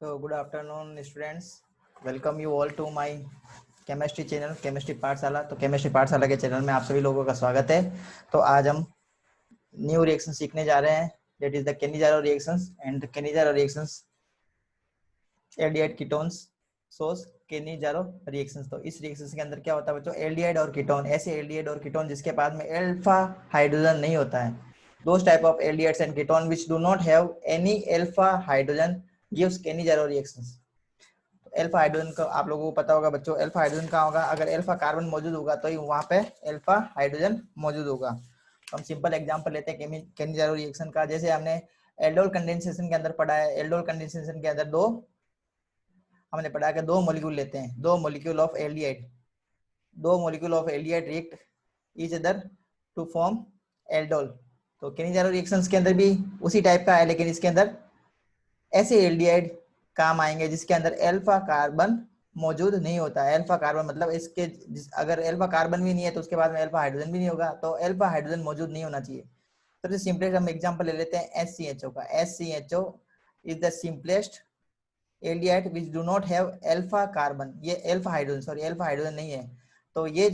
So good afternoon students. Welcome you all to my chemistry channel chemistry पाठशाला। तो chemistry पाठशाला के channel में आप सभी लोगों का स्वागत है। तो आज हम न्यू रिएक्शन सीखने जा रहे हैं, that is the Cannizzaro reactions and Cannizzaro reactions aldehyde ketones shows Cannizzaro reactions. तो इस रिएक्शंस के अंदर क्या होता है बच्चों, एल्डिहाइड और कीटोन, ऐसे एल्डिहाइड और कीटोन जिसके पास में अल्फा हाइड्रोजन नहीं होता है। Those type of aldehydes and ketone which do not have any alpha hydrogen gives Cannizzaro reactions. Alpha hydrogen का आप लोगों को पता होगा बच्चों, अल्फा हाइड्रोजन कहाँ होगा, अगर अल्फा कार्बन मौजूद होगा तो वहां पे अल्फा हाइड्रोजन मौजूद होगा। तो हम सिंपल एग्जांपल लेते हैं केनिज़ारो रिएक्शन का। जैसे हमने एल्डोल कंडेंसेशन के अंदर पढ़ा है, एल्डोल कंडेंसेशन के अंदर हमने पढ़ा कि दो मॉलिक्यूल लेते हैं, दो मॉलिक्यूल ऑफ एल्डिहाइड, दो molecule of aldehyde react each other to form aldol. तो केनिज़ारो रिएक्शंस के अंदर भी उसी टाइप का है, लेकिन इसके अंदर ऐसे एल्डिहाइड काम आएंगे जिसके अंदर अल्फा कार्बन मौजूद नहीं होता है। अल्फा कार्बन मतलब इसके अगर अल्फा कार्बन भी नहीं है तो उसके बाद में अल्फा हाइड्रोजन भी नहीं होगा, तो अल्फा हाइड्रोजन मौजूद नहीं होना चाहिए। सबसे सिंपलेस्ट हम एग्जांपल ले लेते हैं HCHO का। HCHO is the simplest aldehyde which do not have alpha carbon, ये alpha hydrogen, sorry alpha hydrogen नहीं है। तो ये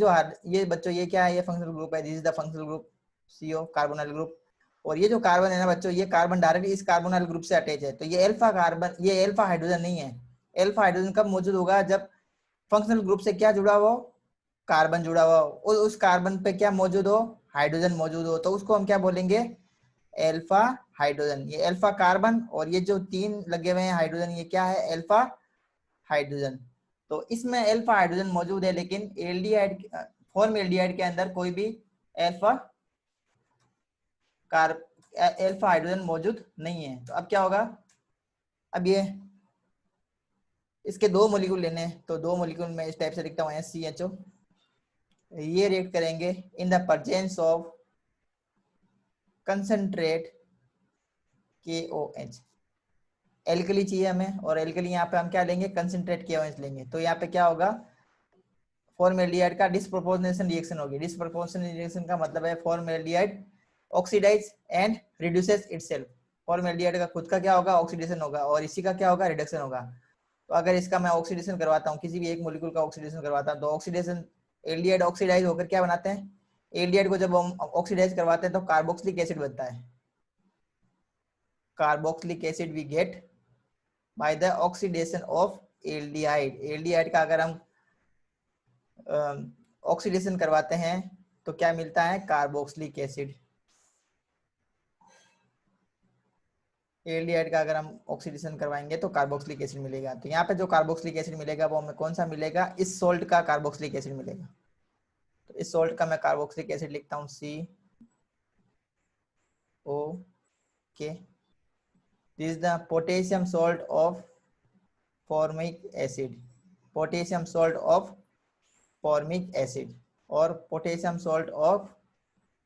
बच्चों ये क्या है, ये फंक्शनल ग्रुप है, this is the functional group CO carbonyl group. और ये जो कार्बन है ना बच्चों, ये कार्बन डायरेक्ट इस कार्बोनाइल ग्रुप से अटैच है, तो ये अल्फा कार्बन, ये अल्फा हाइड्रोजन नहीं है। अल्फा हाइड्रोजन कब मौजूद होगा, जब फंक्शनल ग्रुप से क्या जुड़ा हुआ हो, कार्बन जुड़ा हुआ हो, उस कार्बन पे क्या मौजूद हो, हाइड्रोजन मौजूद हो, तो उसको हम क्या बोलेंगे, अल्फा हाइड्रोजन। ये अल्फा कार्बन और ये जो तीन लगे हुए हैं हाइड्रोजन, ये क्या है, अल्फा हाइड्रोजन। तो इसमें अल्फा हाइड्रोजन मौजूद है, लेकिन एल्डिहाइड फॉर्म एल्डिहाइड के अंदर कोई भी अल्फा अल्फा हाइड्रोजन मौजूद नहीं है। तो अब क्या होगा, अब ये इसके दो मॉलिक्यूल लेने हैं, तो दो मॉलिक्यूल में इस टाइप से लिखता हूँ HCHO, ये रिएक्ट करेंगे in the presence of concentrate KOH। Alkali चाहिए हमें, और एल्कली यहाँ पे हम क्या लेंगे, कंसंट्रेट KOH लेंगे। तो यहाँ पे क्या होगा, फॉर्मेल्डिहाइड का डिस्प्रोपोर्शनेशन रिएक्शन होगी। डिस्प्रोपोर्शनेशन रिएक्शन का मतलब है formaldehyde oxidise and reduces itself. Formaldehyde का खुद का क्या होगा, ऑक्सीडेशन होगा, और इसी का क्या होगा, रिडक्शन होगा। तो अगर इसका मैं ऑक्सीडेशन करवाता हूँ, किसी भी एक मॉलिक्यूल का ऑक्सीडेशन करवाता हूँ, तो ऑक्सीडेशन एल्डिहाइड ऑक्सीडाइज होकर क्या बनाते हैं, एल्डिहाइड को जब हम ऑक्सीडाइज करवाते हैं तो कार्बोक्सिलिक एसिड बनता है। Carboxylic acid we get by the oxidation of aldehyde. Aldehyde का अगर हम ऑक्सीडेशन करवाते हैं तो क्या मिलता है, कार्बोक्सिलिक एसिड। एल्डिहाइड का अगर हम ऑक्सीडेशन करवाएंगे तो कार्बोक्सिलिक एसिड मिलेगा। तो यहाँ पे जो कार्बोक्सिलिक एसिड मिलेगा वो हमें कौन सा मिलेगा, इस सोल्ट का कार्बोक्सिलिक एसिड मिलेगा। तो इस सोल्ट का मैं कार्बोक्सिलिक एसिड लिखता हूँ COK। This is the potassium salt of formic acid, potassium salt of formic acid, और potassium salt of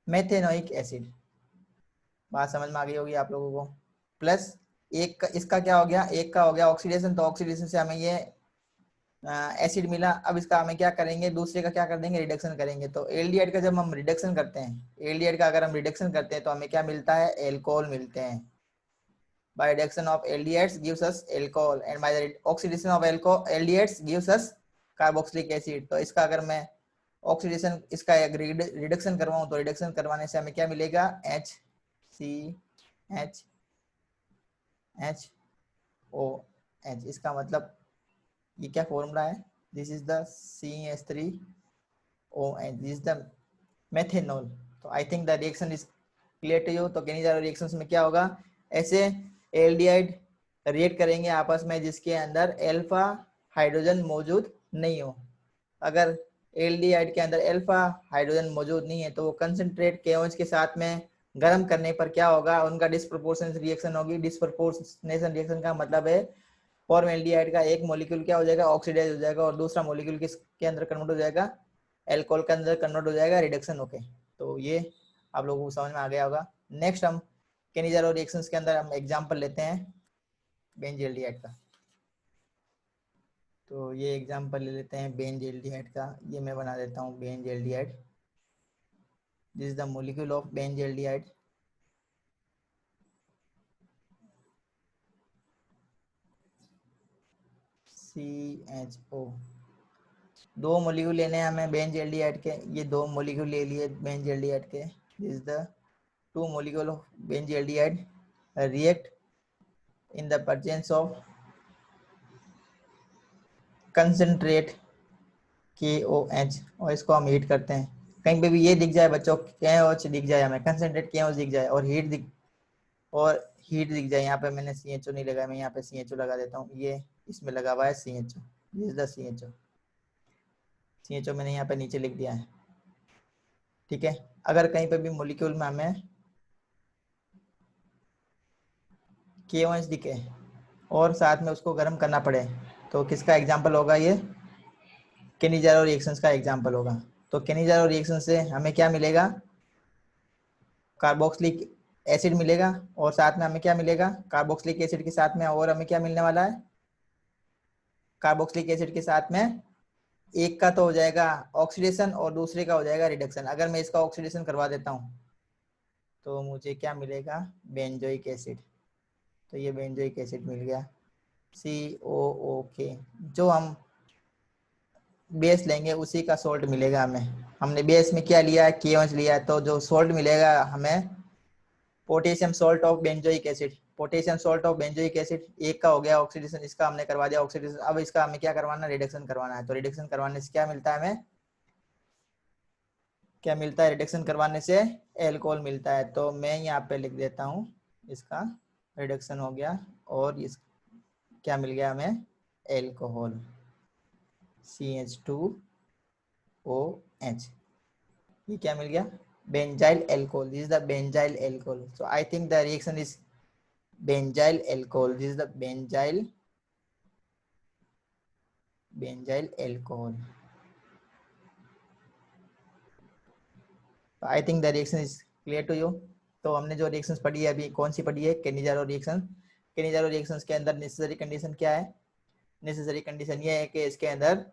methanoic acid. बात समझ में आ गई होगी आप लोगों को। प्लस एक का, इसका क्या हो गया, एक का हो गया ऑक्सीडेशन, तो ऑक्सीडेशन से हमें ये एसिड मिला। अब इसका हमें क्या करेंगे, दूसरे का क्या कर देंगे, रिडक्शन करेंगे। तो एल्डिहाइड का जब हम रिडक्शन करते हैं, एल्डिहाइड का अगर हम रिडक्शन करते हैं तो हमें क्या मिलता है, एल्कोहल मिलते हैं। by reduction of aldehydes gives us alcohol and by the oxidation of aldehydes gives us carboxylic acid। तो इसका अगर मैं ऑक्सीडेशन, इसका रिडक्शन करवाऊं तो रिडक्शन करवाने से हमें क्या मिलेगा, HCHHOH। इसका मतलब ये क्या फॉर्मूला है, this is the CH3OH, this is the methanol. तो I think the reaction is clear to you. तो केनिज़ारो रिएक्शंस में क्या होगा, ऐसे एल्डिहाइड रिएक्ट करेंगे आपस में जिसके अंदर अल्फा हाइड्रोजन मौजूद नहीं हो। अगर एल्डिहाइड के अंदर अल्फा हाइड्रोजन मौजूद नहीं है तो वो कंसंट्रेट KOH के साथ में गर्म करने पर क्या होगा, उनका डिस्प्रोपोर्शनेशन रिएक्शन होगी। डिस्प्रोपोर्शनेशन रिएक्शन का मतलब है फॉर्मेल्डिहाइड का एक मॉलिक्यूल क्या हो जाएगा, ऑक्सीडाइज हो जाएगा, और दूसरा मॉलिक्यूल किसके अंदर कन्वर्ट हो जाएगा, एल्कोहल के अंदर कन्वर्ट हो जाएगा, रिडक्शन होके। तो ये आप लोगों को समझ में आ गया होगा। नेक्स्ट हम केनिज़ारो रिएक्शंस के अंदर हम एग्जांपल लेते हैं बेंजील्डिहाइड का। तो ये एग्जांपल ले लेते हैं बेंजील्डिहाइड का। ये मैं बना देता हूँ benzaldehyde, this is the molecule of benzaldehyde. CHO। दो मॉलिक्यूल लेने हैं हमें बेंजल्डिहाइड के, ये दो मॉलिक्यूल ले लिए बेंजल्डिहाइड के। This is the two molecule of benzaldehyde react in the presence of concentrate KOH, और इसको हम हीट करते हैं। कहीं पे भी ये दिख जाए बच्चों, KOH दिख जाए हमें, कंसंट्रेट KOH दिख जाए और हीट दिख जाए। यहाँ पे मैंने CHO नहीं लगाया, मैं यहाँ पे CHO लगा देता हूँ। ये इसमें लगा हुआ है CHO, this is the CHO मैंने यहाँ पे नीचे लिख दिया है। ठीक है, अगर कहीं पे भी मॉलिक्यूल में हमें KOH दिखे और साथ में उसको गर्म करना पड़े, तो किसका एग्जाम्पल होगा? ये केनिज़ारो रिएक्शंस का एग्जाम्पल होगा। तो केनिज़ारो रिएक्शन से हमें क्या मिलेगा? कार्बोक्सिलिक एसिड मिलेगा, और साथ में हमें क्या मिलेगा? कार्बोक्सिलिक एसिड के साथ में और हमें क्या मिलने वाला है? कार्बोक्सिलिक एसिड के साथ में एक का तो हो जाएगा ऑक्सीडेशन और दूसरे का हो जाएगा रिडक्शन। अगर मैं इसका ऑक्सीडेशन करवा देता हूँ तो मुझे क्या मिलेगा? Benzoic acid. तो ये बेंजोइक एसिड मिल गया, COOK। जो हम बेस लेंगे उसी का सोल्ट मिलेगा हमें। हमने बेस में क्या लिया है? KOH लिया है, तो जो सोल्ट मिलेगा हमें potassium salt of benzoic acid. Potassium salt of benzoic acid, एक का हो गया ऑक्सीडेशन, इसका हमने करवा दिया ऑक्सीडेशन। अब इसका हमें क्या करवाना? रिडक्शन करवाना है। तो रिडक्शन करवाने से क्या मिलता है हमें? क्या मिलता है रिडक्शन करवाने से? एल्कोहल मिलता है। तो मैं यहाँ पे लिख देता हूँ, इसका रिडक्शन हो गया और इस क्या मिल गया हमें? Alcohol, CH2OH। ये क्या मिल गया? Benzyl alcohol. This is the benzyl alcohol. So I think the reaction is benzyl alcohol. This is the benzyl alcohol. I think the reaction is clear to you. तो हमने जो रिएक्शंस पढ़ी है अभी, कौन सी पढ़ी है? केनिज़ारो रिएक्शन। केनिज़ारो रिएक्शंस के अंदर नेसेसरी कंडीशन क्या है? नेसेसरी कंडीशन ये है कि इसके अंदर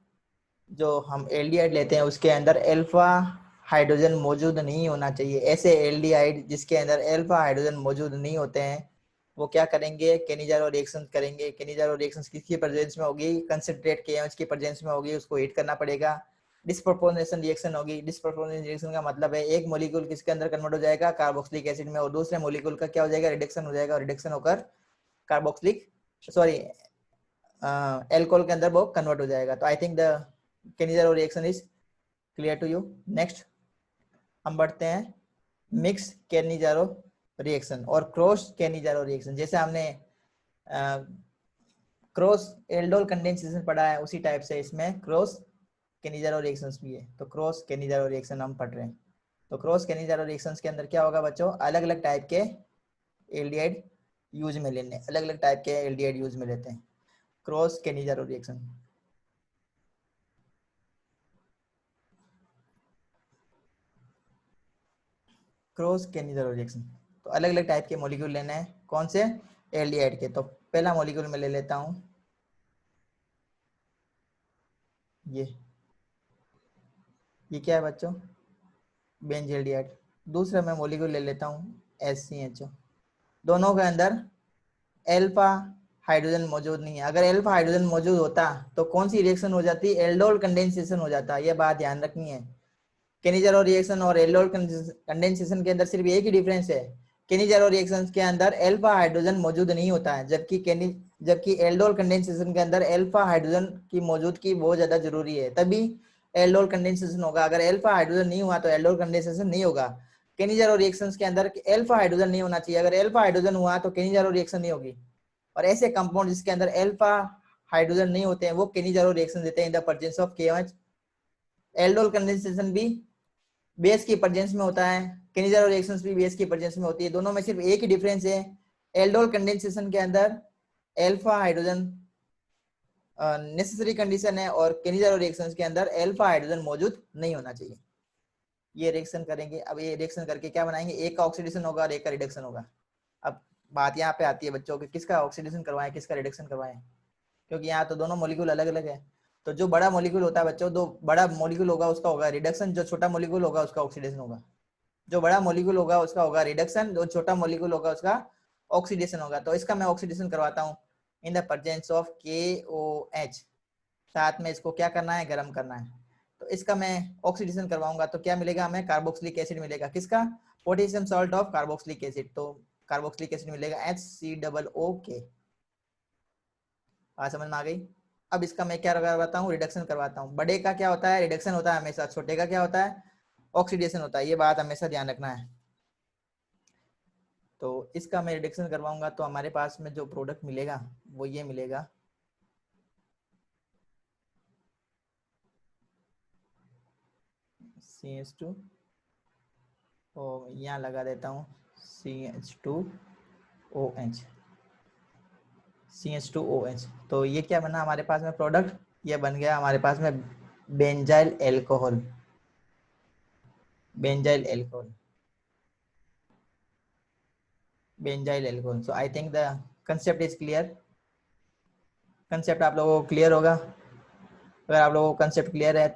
जो हम एल्डिहाइड लेते हैं उसके अंदर अल्फा हाइड्रोजन मौजूद नहीं होना चाहिए। ऐसे एल्डिहाइड जिसके अंदर अल्फा हाइड्रोजन मौजूद नहीं होते हैं वो क्या करेंगे? केनिज़ारो रिएक्शन करेंगे। केनिज़ारो रिएक्शन किसकी प्रेजेंस में होगी? कंसंट्रेट KOH की प्रेजेंस में होगी, उसको हीट करना पड़ेगा। डिस्प्रोपोर्शनेशन रिएक्शन होगी। डिस्प्रोपोर्शनेशन रिएक्शन का मतलब है एक मॉलिक्यूल किसके अंदर कन्वर्ट हो जाएगा? कार्बोक्सिलिक एसिड में, और दूसरे मॉलिक्यूल का क्या हो जाएगा? रिडक्शन हो जाएगा, और रिडक्शन होकर कार्बोक्सिलिक सॉरी एल्कोहल के अंदर वो कन्वर्ट हो जाएगा। तो I think the Cannizzaro reaction is clear to you. Next हम बढ़ते हैं मिक्स केनिज़ारो रिएक्शन और क्रॉस केनिज़ारो रिएक्शन। जैसे हमने क्रॉस एल्डोल कंडेंसेशन पढ़ा है उसी टाइप से इसमें क्रॉस केनिज़ारो रिएक्शंस भी है। तो क्रॉस केनिज़ारो रिएक्शन हम पढ़ रहे हैं। तो क्रॉस केनिज़ारो रिएक्शंस के अंदर क्या होगा बच्चों? अलग अलग टाइप के एल्डिहाइड यूज में लेने, अलग अलग टाइप के एल्डिहाइड यूज में लेते हैं। Cross Cannizzaro reaction, cross Cannizzaro reaction, तो अलग अलग टाइप के मॉलिक्यूल लेने हैं। कौन से? एल्डिहाइड के। तो पहला मॉलिक्यूल मैं ले लेता हूं, ये क्या है बच्चों? बेंजल्डिहाइड। दूसरा मैं मॉलिक्यूल ले लेता हूं SCHO। दोनों के अंदर एल्फा हाइड्रोजन मौजूद नहीं है। अगर एल्फा हाइड्रोजन मौजूद होता तो कौन सी रिएक्शन हो जाती? एल्डोल कंडेंसेशन हो जाता। ये बात ध्यान रखनी है। केनिज़ारो रिएक्शन और एल्डोल कंडेंसेशन के अंदर सिर्फ एक ही डिफरेंस है, केनिज़ारो रिएक्शंस के अंदर एल्फा हाइड्रोजन मौजूद नहीं होता है, जबकि एल्डोल कंडेंसेशन के अंदर एल्फा हाइड्रोजन की मौजूदगी बहुत ज्यादा जरूरी है, तभी एल्डोल कंडेंसेशन होगा। अगर एल्फा हाइड्रोजन नहीं हुआ तो एल्डोल कंडेंसेशन नहीं होगा। केनिज़ारो रिएक्शंस के अंदर एल्फा हाइड्रोजन नहीं होना चाहिए। अगर एल्फा हाइड्रोजन हुआ तो केनिज़ारो रिएक्शन नहीं होगी। और ऐसे कंपाउंड जिसके अंदर एल्फा हाइड्रोजन नहीं होते हैं वो केनिज़ारो रिएक्शन देते हैं in the presence of KOH। Aldol condensation भी बेस की प्रेजेंस में होता है, केनिज़ारो रिएक्शंस भी बेस की प्रेजेंस में होती है। दोनों में सिर्फ एक ही डिफरेंस है, एल्डोल कंडेंसेशन के अंदर एल्फा हाइड्रोजन नेसेसरी कंडीशन है और केनिज़ारो रिएक्शंस के अंदर एल्फा हाइड्रोजन मौजूद नहीं होना चाहिए। ये रिएक्शन करेंगे। अब ये रिएक्शन करके क्या बनाएंगे? एक का ऑक्सीडेशन होगा और एक का रिडक्शन होगा। अब बात यहाँ पे आती है बच्चों कि किसका ऑक्सीडेशन करवाएं किसका रिडक्शन करवाएं, क्योंकि यहाँ तो दोनों मॉलिक्यूल अलग अलग है। तो जो बड़ा मॉलिक्यूल होता है बच्चों, जो बड़ा मॉलिक्यूल होगा उसका होगा रिडक्शन, जो छोटा मॉलिक्यूल होगा उसका ऑक्सीडेशन होगा। जो बड़ा मॉलिक्यूल होगा उसका होगा रिडक्शन, जो छोटा मॉलिक्यूल होगा उसका ऑक्सीडेशन होगा। तो इसका मैं ऑक्सीडेशन करवाता हूँ in the presence of KOH। साथ में इसको क्या करना है, गर्म करना है। तो इसका मैं ऑक्सीडेशन करवाऊंगा तो क्या मिलेगा हमें, कार्बोक्सिलिक एसिड मिलेगा। किसका, potassium salt of carboxylic acid. तो कार्बोक्सिलिक एसिड मिलेगा HCOO। बात समझ में आ गई। अब इसका मैं क्या करवाता हूँ, रिडक्शन करवाता हूँ। बड़े का क्या होता है, रिडक्शन होता है हमेशा, छोटे का क्या होता है, ऑक्सीडेशन होता है। ये बात हमेशा ध्यान रखना है। तो इसका मैं रिडक्शन करवाऊंगा तो हमारे पास में जो प्रोडक्ट मिलेगा वो ये मिलेगा, CH2, और यहाँ लगा देता हूँ CH2OH। CH2OH। तो ये क्या बना हमारे पास में प्रोडक्ट, ये बन गया हमारे पास में benzyl alcohol. Benzyl alcohol, benzyl alcohol. So I think the concept is clear. Concept आप लोगों को क्लियर होगा। अगर आप लोगों को कंसेप्ट क्लियर है